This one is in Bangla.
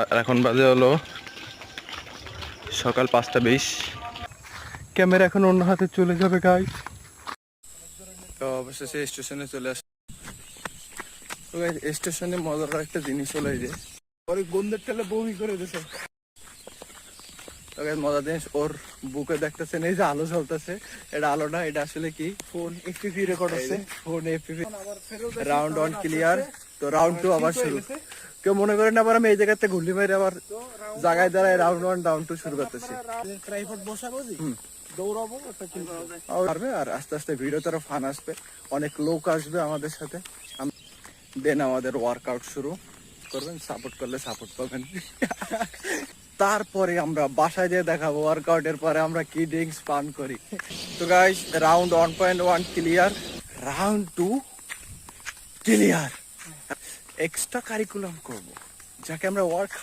আর এখন বাজে হলো সকাল 5:20। ক্যামেরা এখন অন্য হাতে চলে যাবে গাইস। তো অবশেষে স্টেশনে চলে আসে। তো গাইস স্টেশনে মজার একটা জিনিস হলো এই যে ওর গন্ধের ঠেলে বমি করে দিয়েছে। তো গাইস মজার জিনিস ওর বুকে দেখতেছেন এই যে আলো জ্বলতেছে, এটা আলো না, এটা আসলে কি ফোন এফপিভি রেকর্ড হচ্ছে। Phone FPV round 1 clear. তো রাউন্ড 2 আবার শুরু। কেউ মনে করেন আবার আমি এই জায়গাতে ঘুরলি মারি আবার জায়গায় দাঁড়ায় রাউন্ড 1 রাউন্ড 2 শুরু করতেছি। ট্রাইপড বসাবো জি, দৌড়াবো একটা কিল পারবে আর আস্তে আস্তে ভিডিও তারা ফান আসবে, অনেক লোক আসবে আমাদের সাথে। দেন আমাদের ওয়ার্কআউট শুরু করবেন, সাপোর্ট করলে সাপোর্ট পাবেন। তারপরে আমরা বাসায় যেয়ে দেখাবো ওয়ার্কআউটের পরে আমরা কি ড্রিঙ্কস পান করি। তো guys round 1.1 clear, round 2 clear. Extra curriculum করব যাকে আমরা ওয়ার্ক